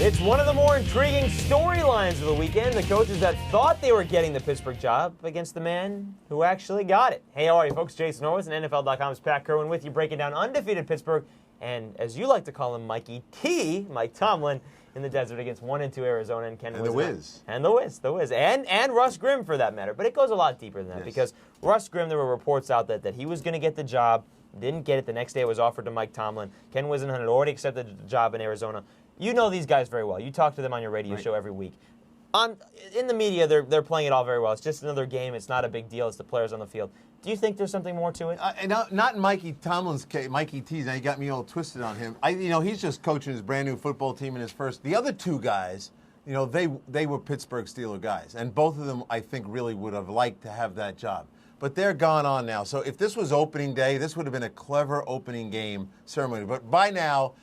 It's one of the more intriguing storylines of the weekend. The coaches that thought they were getting the Pittsburgh job against the man who actually got it. Hey, how are you, folks? Jason Horowitz and NFL.com's Pat Kerwin with you, breaking down undefeated Pittsburgh and, as you like to call him, Mikey T, Mike Tomlin, in the desert against 1-2 Arizona and Ken and the Wiz. And the Wiz. And Russ Grimm, for that matter. But it goes a lot deeper than that because Russ Grimm, there were reports out that he was going to get the job, didn't get it. The next day it was offered to Mike Tomlin. Ken Whisenhunt had already accepted the job in Arizona. You know these guys very well. You talk to them on your radio show every week. In the media, they're playing it all very well. It's just another game. It's not a big deal. It's the players on the field. Do you think there's something more to it? Not in Mikey Tomlin's case. Mikey T's. Now you got me all twisted on him. He's just coaching his brand new football team in his first. The other two guys, they were Pittsburgh Steelers guys, and both of them I think really would have liked to have that job. But they're gone on now. So if this was opening day, this would have been a clever opening game ceremony. But by now,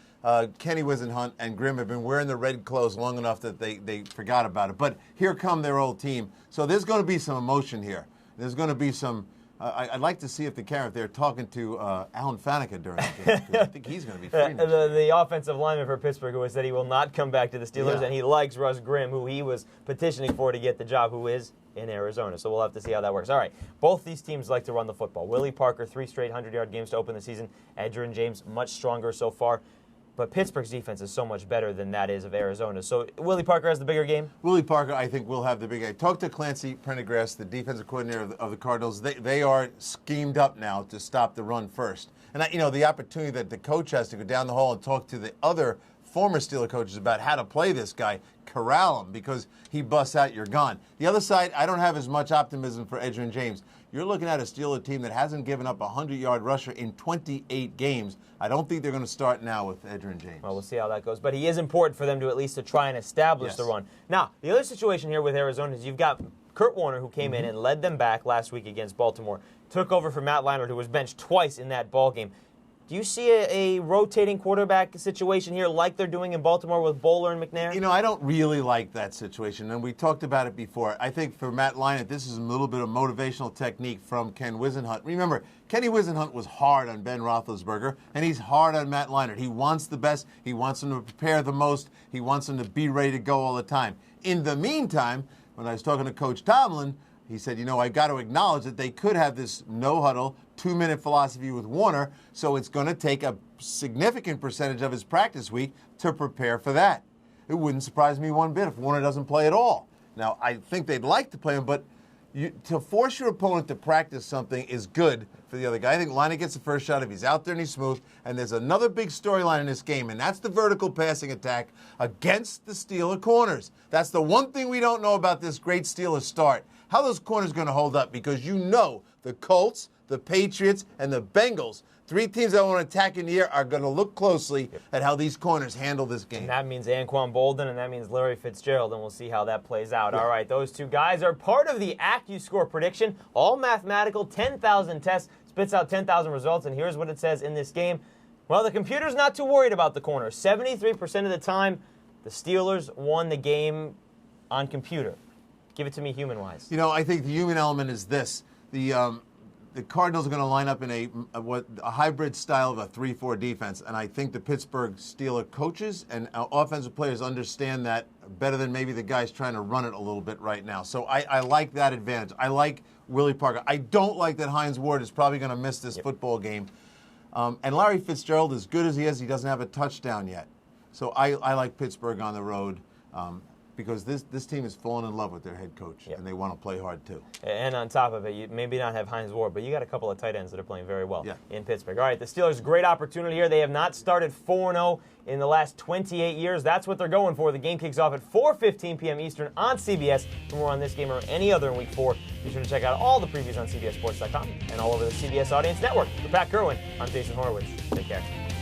Kenny Whisenhunt and Grimm have been wearing the red clothes long enough that they forgot about it. But here come their old team. So there's going to be some emotion here. There's going to be some. I'd like to see if they're talking to Alan Faneca during the game. I think he's going to be free. The offensive lineman for Pittsburgh who has said he will not come back to the Steelers, and he likes Russ Grimm, who he was petitioning for to get the job, who is in Arizona. So we'll have to see how that works. All right, both these teams like to run the football. Willie Parker, 3 straight 100-yard games to open the season. Edgerrin James, much stronger so far. But Pittsburgh's defense is so much better than that is of Arizona. So Willie Parker has the bigger game? Willie Parker, I think, will have the big game. Talk to Clancy Prendergast, the defensive coordinator of the Cardinals. They are schemed up now to stop the run first. And, the opportunity that the coach has to go down the hall and talk to the other former Steeler coaches about how to play this guy, corral him, because he busts out, you're gone. The other side, I don't have as much optimism for Edgerrin James. You're looking at a Steeler team that hasn't given up a 100-yard rusher in 28 games. I don't think they're going to start now with Edgerrin James. Well, we'll see how that goes. But he is important for them to at least to try and establish the run. Now, the other situation here with Arizona is you've got Kurt Warner, who came in and led them back last week against Baltimore, took over for Matt Leinart, who was benched twice in that ball game. Do you see a rotating quarterback situation here like they're doing in Baltimore with Bowler and McNair? I don't really like that situation, and we talked about it before. I think for Matt Leinart, this is a little bit of motivational technique from Ken Whisenhunt. Remember, Kenny Whisenhunt was hard on Ben Roethlisberger, and he's hard on Matt Leinart. He wants the best. He wants him to prepare the most. He wants him to be ready to go all the time. In the meantime, when I was talking to Coach Tomlin, he said, I got to acknowledge that they could have this no-huddle, 2-minute philosophy with Warner, so it's going to take a significant percentage of his practice week to prepare for that. It wouldn't surprise me one bit if Warner doesn't play at all. Now, I think they'd like to play him, but to force your opponent to practice something is good for the other guy. I think Leinart gets the first shot if he's out there and he's smooth, and there's another big storyline in this game, and that's the vertical passing attack against the Steeler corners. That's the one thing we don't know about this great Steelers start. How those corners going to hold up, because the Colts, the Patriots, and the Bengals, 3 teams that want to attack in the air, are going to look closely at how these corners handle this game. And that means Anquan Boldin, and that means Larry Fitzgerald, and we'll see how that plays out. All right, those two guys are part of the AccuScore Prediction, all mathematical, 10,000 tests, spits out 10,000 results, and here's what it says in this game. Well, the computer's not too worried about the corners. 73% of the time, the Steelers won the game on computer. Give it to me human-wise. I think the human element is this. The Cardinals are going to line up in a hybrid style of a 3-4 defense, and I think the Pittsburgh Steelers coaches and offensive players understand that better than maybe the guys trying to run it a little bit right now. So I like that advantage. I like Willie Parker. I don't like that Hines Ward is probably going to miss this football game. And Larry Fitzgerald, as good as he is, he doesn't have a touchdown yet. So I like Pittsburgh on the road. Because this team has fallen in love with their head coach, and they want to play hard too. And on top of it, you maybe not have Hines Ward, but you got a couple of tight ends that are playing very well in Pittsburgh. All right, the Steelers, great opportunity here. They have not started 4-0 in the last 28 years. That's what they're going for. The game kicks off at 4:15 p.m. Eastern on CBS. For more on this game or any other in Week 4, be sure to check out all the previews on CBSSports.com and all over the CBS Audience Network. For Pat Kerwin, I'm Jason Horowitz. Take care.